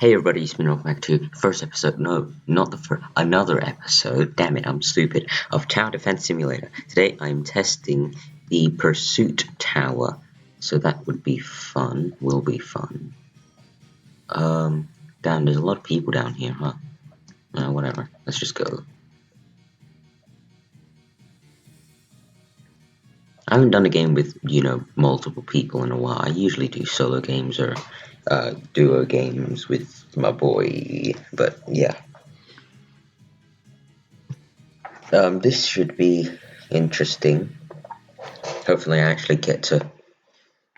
Hey everybody, it's me, welcome back to first episode, no, not the first, another episode, damn it, I'm stupid, of Tower Defense Simulator. Today I'm testing the Pursuit Tower, so that would be fun, will be fun. Damn, there's a lot of people down here, huh? Whatever, let's just go. I haven't done a game with, multiple people in a while. I usually do solo games or duo games with my boy, but yeah. This should be interesting. Hopefully I actually get to,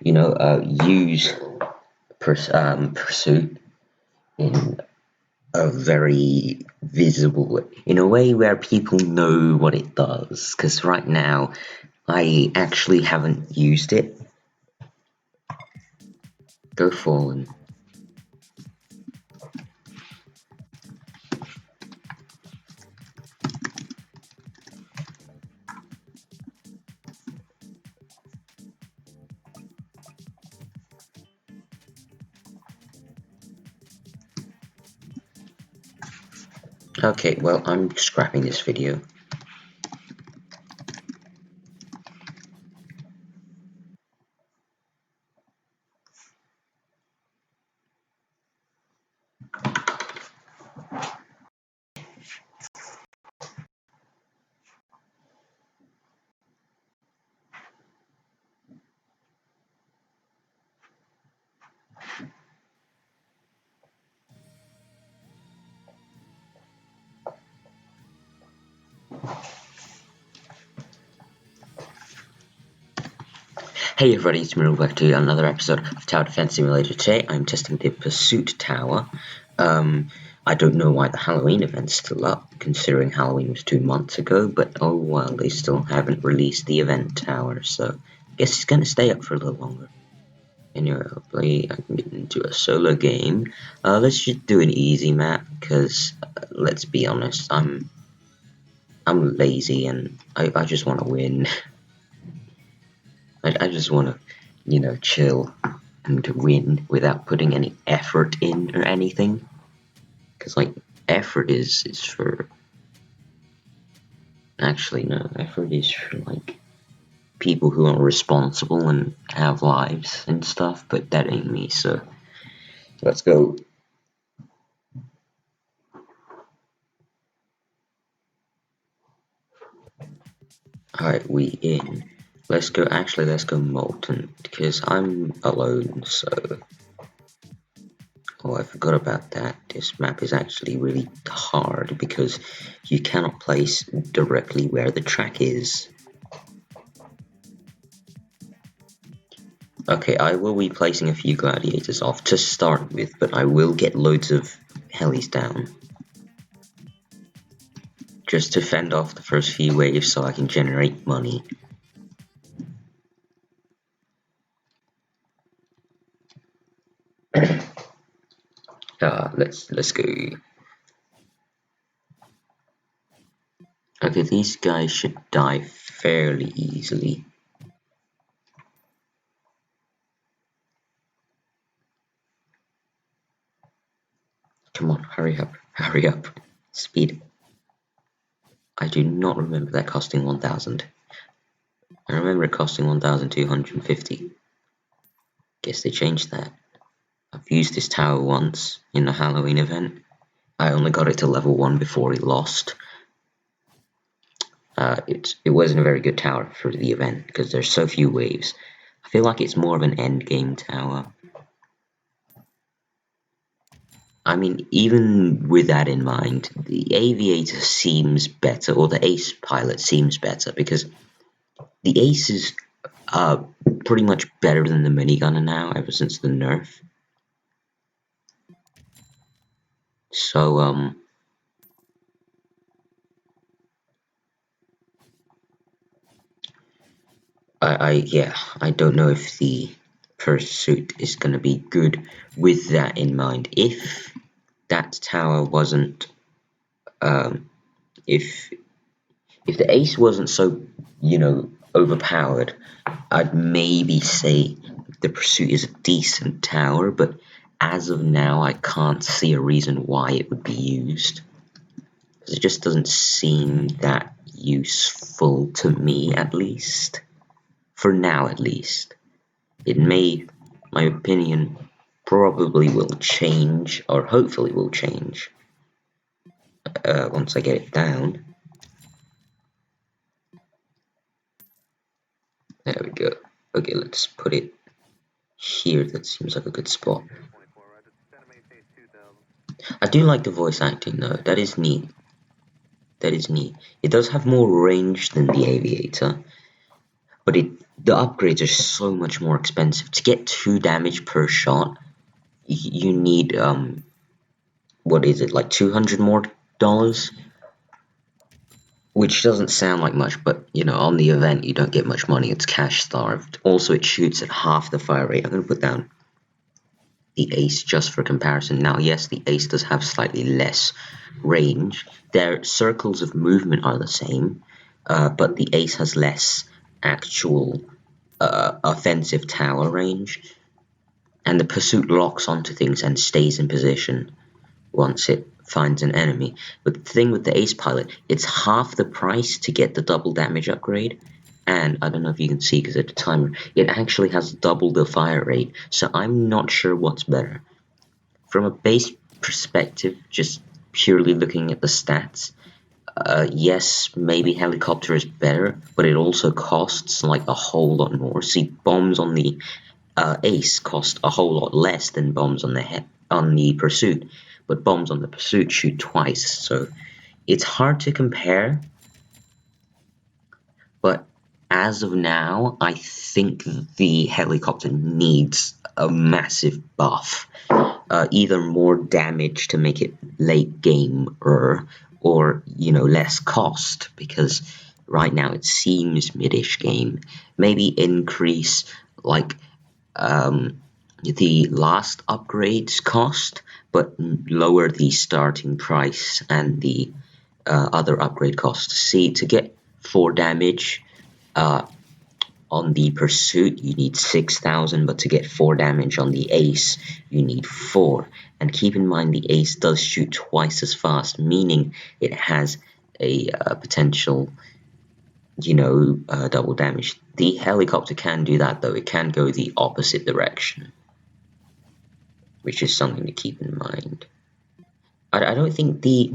use Pursuit in a very visible way, in a way where people know what it does, because right now I actually haven't used it. Go Fallen. Okay, well, I'm scrapping this video. Hey everybody, it's me, back to another episode of Tower Defense Simulator. Today I'm testing the Pursuit Tower. I don't know why the Halloween event's still up, considering Halloween was 2 months ago, but oh well, they still haven't released the event tower, so I guess it's gonna stay up for a little longer. Anyway, hopefully I can get into a solo game. Let's just do an easy map, because let's be honest, I'm lazy and I just want to win. I just want to, chill and win without putting any effort in or anything. Because, effort is for... Actually, no, effort is for, people who are responsible and have lives and stuff, but that ain't me, so... Let's go. Alright, we in. Let's go Molten, because I'm alone, so... Oh, I forgot about that. This map is actually really hard because you cannot place directly where the track is. Okay, I will be placing a few gladiators off to start with, but I will get loads of helis down. Just to fend off the first few waves so I can generate money. Let's go. Okay, these guys should die fairly easily. Come on, hurry up, speed. I do not remember that costing 1,000. I remember it costing 1,250. Guess they changed that. I've used this tower once in the Halloween event. I only got it to level 1 before it lost. It wasn't a very good tower for the event because there's so few waves. I feel like it's more of an end game tower. I mean, even with that in mind, the Aviator seems better, or the Ace Pilot seems better, because the Ace is pretty much better than the Minigunner now, ever since the nerf. So, I don't know if the Pursuit is going to be good with that in mind. If that tower wasn't, if the Ace wasn't so, overpowered, I'd maybe say the Pursuit is a decent tower, but as of now, I can't see a reason why it would be used. It just doesn't seem that useful to me, at least. For now, at least. It may, my opinion, probably will change, or hopefully will change, once I get it down. There we go. Okay, let's put it here. That seems like a good spot. I do like the voice acting though. That is neat. That is neat. It does have more range than the Aviator, but the upgrades are so much more expensive. To get 2 damage per shot, you need what is it, like $200 more, which doesn't sound like much, but you know, on the event you don't get much money. It's cash starved. Also, it shoots at half the fire rate. I'm gonna put down the Ace just for comparison. Now, yes, the Ace does have slightly less range. Their circles of movement are the same, but the Ace has less actual offensive tower range, and the Pursuit locks onto things and stays in position once it finds an enemy. But the thing with the Ace Pilot, it's half the price to get the double damage upgrade, and I don't know if you can see because at the timer, it actually has double the fire rate, so I'm not sure what's better. From a base perspective, just purely looking at the stats, yes, maybe Helicopter is better, but it also costs like a whole lot more. See, bombs on the Ace cost a whole lot less than bombs on the Pursuit, but bombs on the Pursuit shoot twice, so it's hard to compare. But as of now, I think the Helicopter needs a massive buff, either more damage to make it late game, or you know, less cost, because right now it seems mid-ish game. Maybe increase like the last upgrade's cost, but lower the starting price and the other upgrade costs. See, to get 4 damage on the Pursuit, you need 6,000, but to get 4 damage on the Ace, you need 4. And keep in mind, the Ace does shoot twice as fast, meaning it has a potential, you know, double damage. The Helicopter can do that, though. It can go the opposite direction, which is something to keep in mind. I don't think the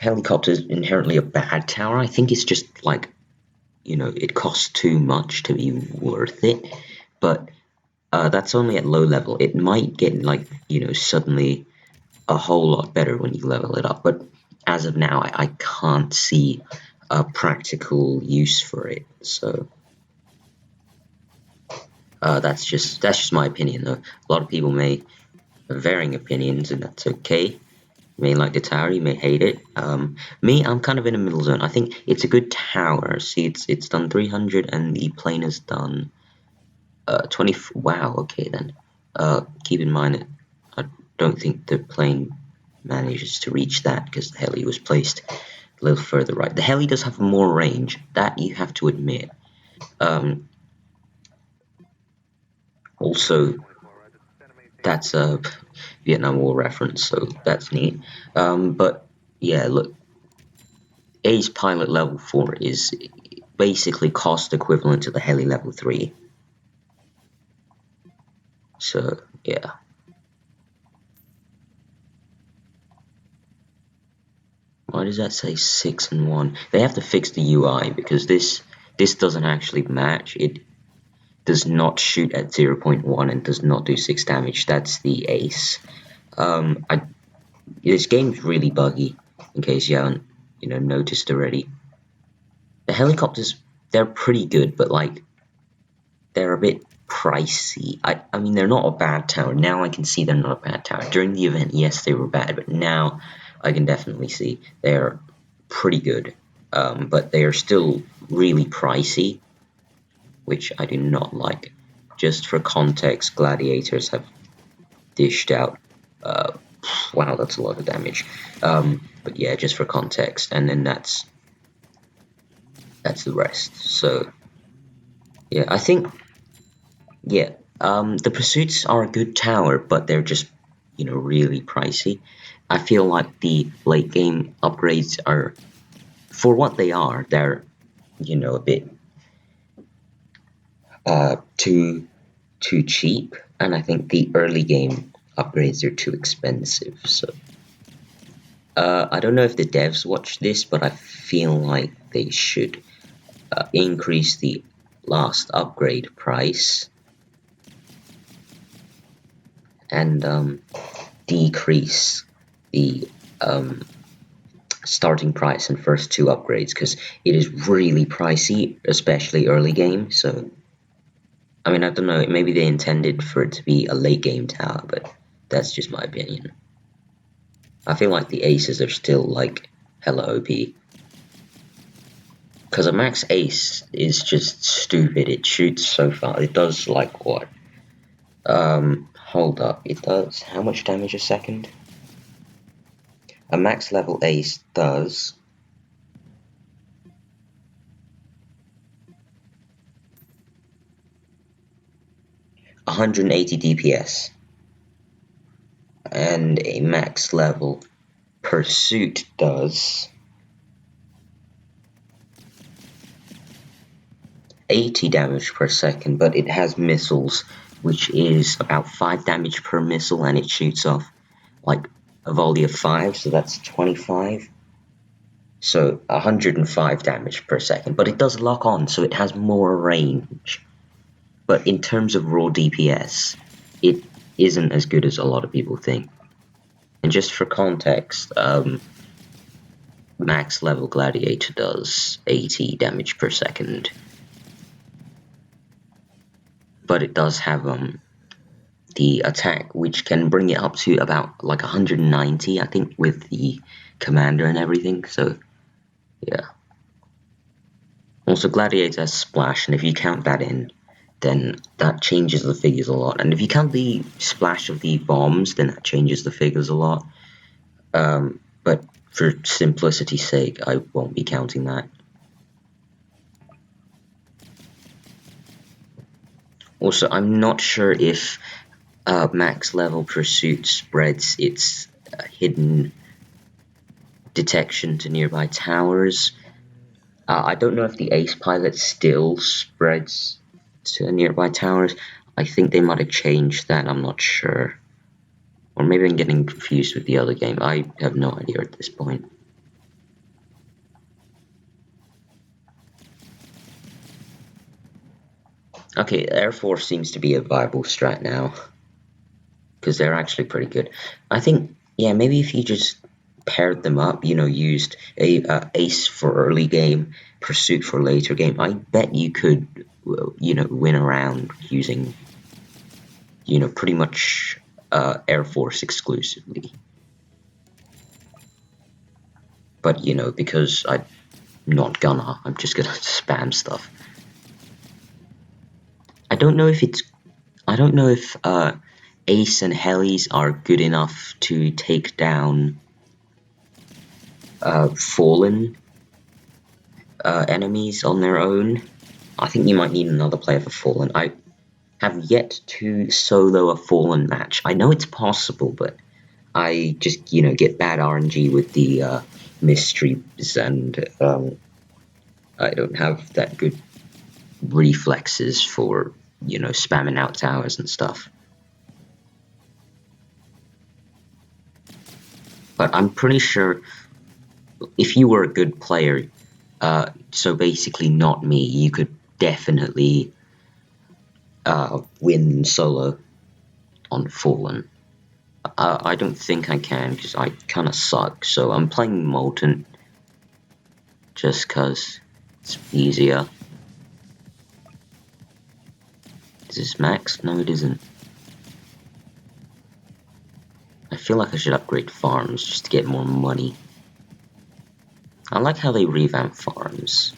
Helicopter is inherently a bad tower. I think it's just like, you know, it costs too much to be worth it. But that's only at low level. It might get, like, you know, suddenly a whole lot better when you level it up. But as of now, I can't see a practical use for it. So that's just my opinion, though. A lot of people may have varying opinions, and that's okay. You may like the tower, you may hate it. Me, I'm kind of in a middle zone. I think it's a good tower. See, it's done 300, and the plane has done 20. Wow, okay then. Keep in mind that I don't think the plane manages to reach that because the heli was placed a little further right. The heli does have more range, that you have to admit. Also, that's a Vietnam War reference, so that's neat. But yeah, look, Ace Pilot level 4 is basically cost equivalent to the heli level 3. So yeah. Why does that say 6 and 1? They have to fix the UI because this doesn't actually match. It does not shoot at 0.1 and does not do 6 damage. That's the Ace. This game's really buggy, in case you haven't, you know, noticed already. The helicopters, they're pretty good, but like, they're a bit pricey. I mean, they're not a bad tower. Now I can see they're not a bad tower. During the event, yes, they were bad, but now I can definitely see they're pretty good. But they are still really pricey, which I do not like. Just for context, gladiators have dished out, wow, that's a lot of damage. But yeah, just for context, and then that's the rest. So yeah, I think, yeah, the Pursuits are a good tower, but they're just really pricey. I feel like the late game upgrades are, for what they are, they're a bit too cheap, and I think the early game upgrades are too expensive. So I don't know if the devs watch this, but I feel like they should increase the last upgrade price and decrease the starting price and first two upgrades, because it is really pricey, especially early game. So I mean, I don't know, maybe they intended for it to be a late game tower, but that's just my opinion. I feel like the aces are still like hella OP. Because a max ace is just stupid. It shoots so far. It does like what? Hold up. It does how much damage a second? A max level ace does 180 DPS. And a max level pursuit does 80 damage per second, but it has missiles, which is about 5 damage per missile, and it shoots off like a volley of 5, so that's 25. So 105 damage per second, but it does lock on, so it has more range. But in terms of raw DPS, it isn't as good as a lot of people think. And just for context, max level Gladiator does 80 damage per second. But it does have the attack, which can bring it up to about like 190, I think, with the commander and everything. So yeah. Also, Gladiator has splash, and if you count that in, then that changes the figures a lot. And if you count the splash of the bombs, then that changes the figures a lot. But for simplicity's sake, I won't be counting that. Also, I'm not sure if max level pursuit spreads its hidden detection to nearby towers. I don't know if the ace pilot still spreads to nearby towers. I think they might have changed that, I'm not sure. Or maybe I'm getting confused with the other game. I have no idea at this point. Okay, Air Force seems to be a viable strat now, because they're actually pretty good. I think, yeah, maybe if you just paired them up, used a ace for early game, pursuit for later game, I bet you could, win around using, pretty much Air Force exclusively. But, because I'm not gonna, I'm just gonna spam stuff. I don't know if Ace and Helis are good enough to take down fallen enemies on their own. I think you might need another player for fallen. I have yet to solo a fallen match. I know it's possible, but I just get bad RNG with the mysteries, and I don't have that good reflexes for spamming out towers and stuff. But I'm pretty sure if you were a good player, so basically not me, you could definitely win solo on Fallen. I don't think I can, because I kind of suck, so I'm playing Molten just because it's easier. Is this max? No, it isn't. I feel like I should upgrade farms just to get more money. I like how they revamp farms.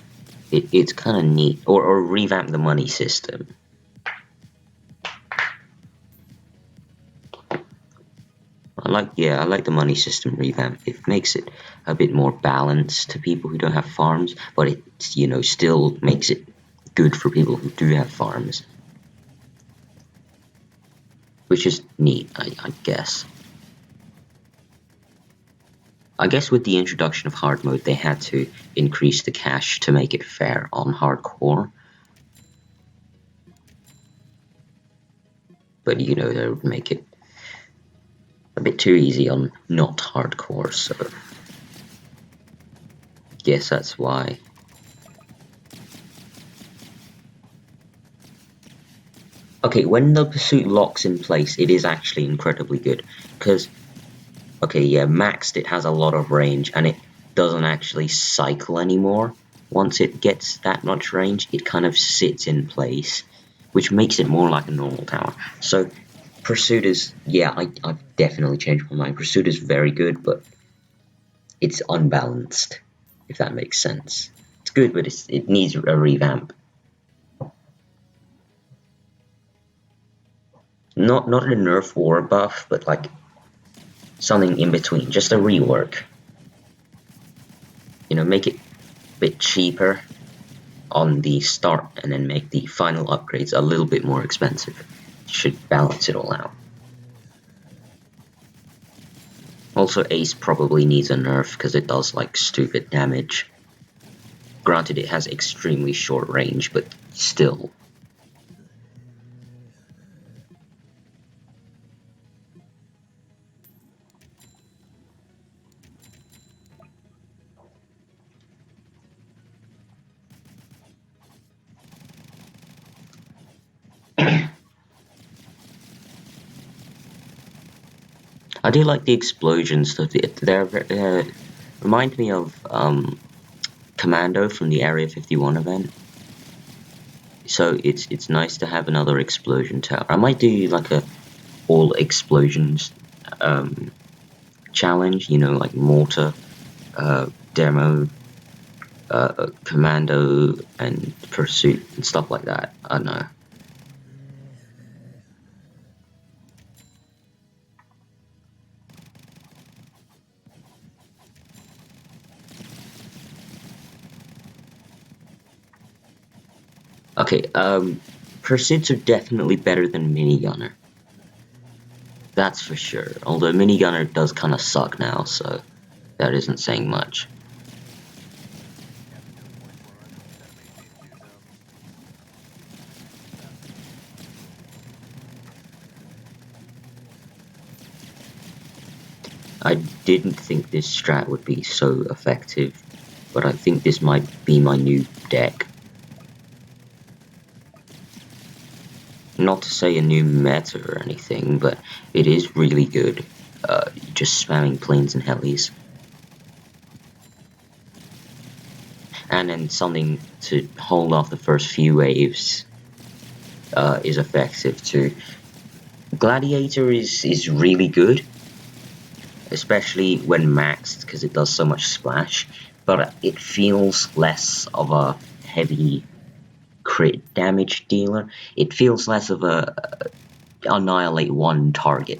It's kind of neat. Or revamp the money system. I like the money system revamp. It makes it a bit more balanced to people who don't have farms, but it still makes it good for people who do have farms. Which is neat, I guess. I guess with the introduction of hard mode, they had to increase the cache to make it fair on hardcore. But you know, they would make it a bit too easy on not hardcore, so guess that's why. Okay, when the pursuit locks in place, it is actually incredibly good, because, okay, yeah, maxed it has a lot of range, and it doesn't actually cycle anymore. Once it gets that much range, it kind of sits in place, which makes it more like a normal tower. So, Pursuit is, yeah, I've definitely changed my mind. Pursuit is very good, but it's unbalanced, if that makes sense. It's good, but it needs a revamp. Not a nerf or a buff, but like something in between, just a rework. You know, make it a bit cheaper on the start and then make the final upgrades a little bit more expensive. Should balance it all out. Also, Ace probably needs a nerf because it does like stupid damage. Granted, it has extremely short range, but still. I do like the explosions. They remind me of Commando from the Area 51 event. So it's nice to have another explosion tower. I might do like a all explosions challenge. You know, like mortar, demo, commando, and pursuit and stuff like that. I don't know. Okay, pursuits are definitely better than minigunner. That's for sure. Although minigunner does kind of suck now, so that isn't saying much. I didn't think this strat would be so effective, but I think this might be my new deck. Not to say a new meta or anything, but it is really good. Just spamming planes and helis. And then something to hold off the first few waves is effective too. Gladiator is really good, especially when maxed because it does so much splash, but it feels less of a heavy crit damage dealer. It feels less of a annihilate one target.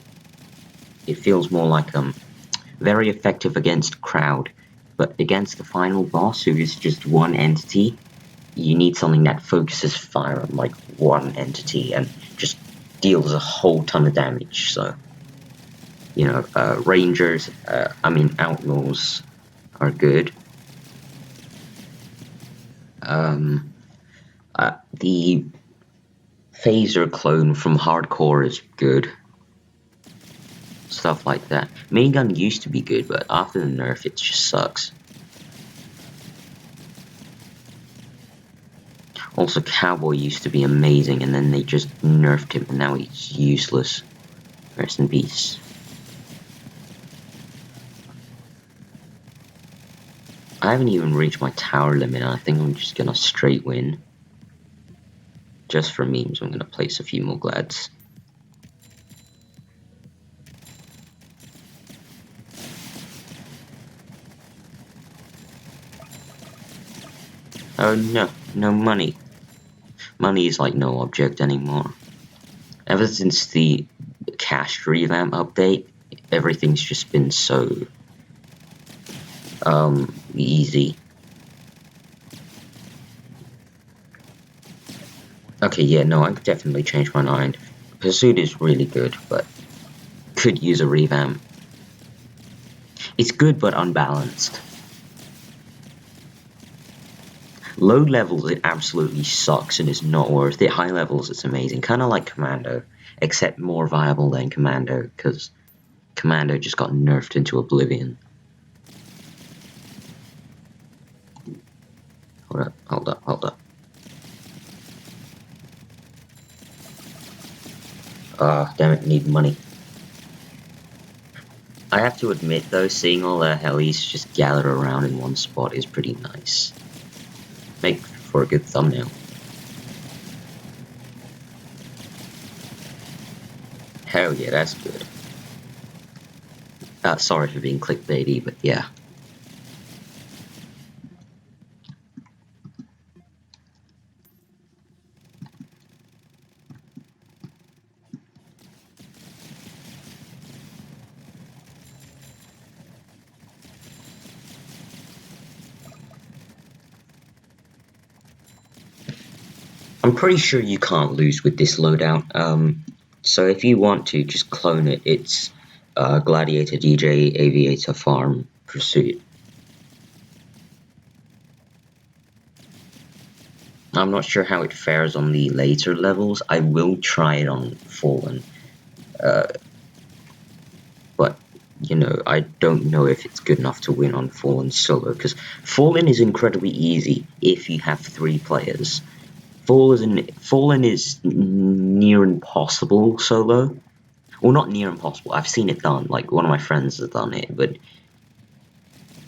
It feels more like very effective against crowd, but against the final boss who is just one entity, you need something that focuses fire on like one entity and just deals a whole ton of damage. So, you know, rangers, outlaws are good. The phaser clone from hardcore is good. Stuff like that. Minigun used to be good, but after the nerf, it just sucks. Also, Cowboy used to be amazing, and then they just nerfed him, and now he's useless. Rest in peace. I haven't even reached my tower limit, and I think I'm just gonna straight win. Just for memes, I'm gonna place a few more glads. Oh no, no money. Money is like no object anymore. Ever since the cache revamp update, everything's just been so easy. Okay, yeah, no, I've definitely changed my mind. Pursuit is really good, but could use a revamp. It's good but unbalanced. Low levels it absolutely sucks and is not worth it. High levels it's amazing. Kind of like Commando, except more viable than Commando, because Commando just got nerfed into oblivion. Hold up. Ah, damn it, need money. I have to admit though, seeing all the helis just gathered around in one spot is pretty nice. Make for a good thumbnail. Hell yeah, that's good. Sorry for being clickbaity, but yeah. I'm pretty sure you can't lose with this loadout. So if you want to, just clone it. It's Gladiator, DJ, Aviator, Farm, Pursuit. I'm not sure how it fares on the later levels. I will try it on Fallen. But, you know, I don't know if it's good enough to win on Fallen solo, because Fallen is incredibly easy if you have 3 players. Fallen is near impossible solo. Well, not near impossible. I've seen it done. Like, one of my friends has done it, but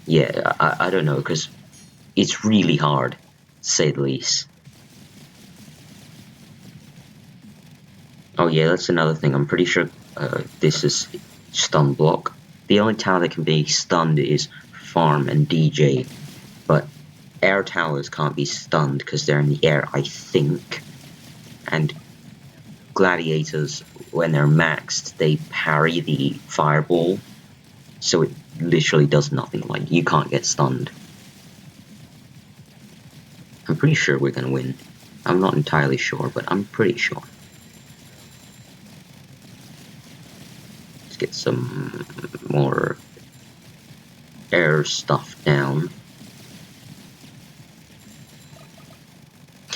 yeah, I don't know, because it's really hard, to say the least. Oh yeah, that's another thing. I'm pretty sure this is stun block. The only tower that can be stunned is Farm and DJ, but air towers can't be stunned because they're in the air, I think. And gladiators, when they're maxed, they parry the fireball, so it literally does nothing. Like, you can't get stunned. I'm pretty sure we're gonna win. I'm not entirely sure, but I'm pretty sure. Let's get some more air stuff down.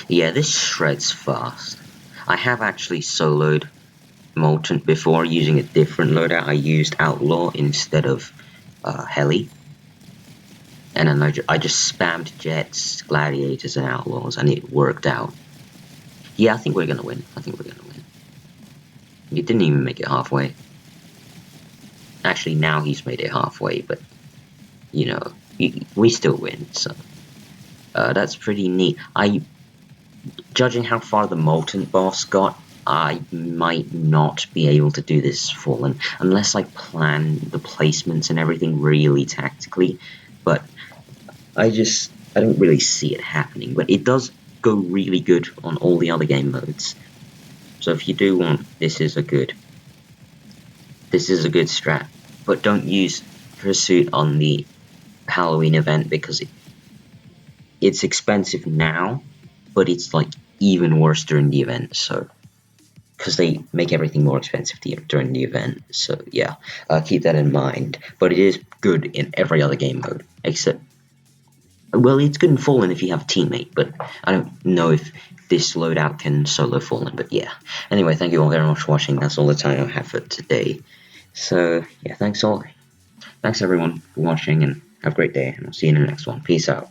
Yeah, this shreds fast. I have actually soloed Molten before using a different loadout. I used Outlaw instead of Heli. And then I just spammed Jets, Gladiators, and Outlaws, and it worked out. Yeah, I think we're gonna win. You didn't even make it halfway. Actually, now he's made it halfway, but, you know, we still win, so... that's pretty neat. Judging how far the Molten boss got, I might not be able to do this Fallen, unless I plan the placements and everything really tactically, but I don't really see it happening, but it does go really good on all the other game modes. So if you do want, this is a good strat, but don't use Pursuit on the Halloween event because it's expensive now, but it's like even worse during the event, so because they make everything more expensive during the event, so yeah, keep that in mind. But it is good in every other game mode, except, well, it's good in Fallen if you have a teammate, but I don't know if this loadout can solo Fallen, but yeah. Anyway, thank you all very much for watching. That's all the time I have for today. So yeah, thanks everyone for watching, and have a great day, and I'll see you in the next one. Peace out.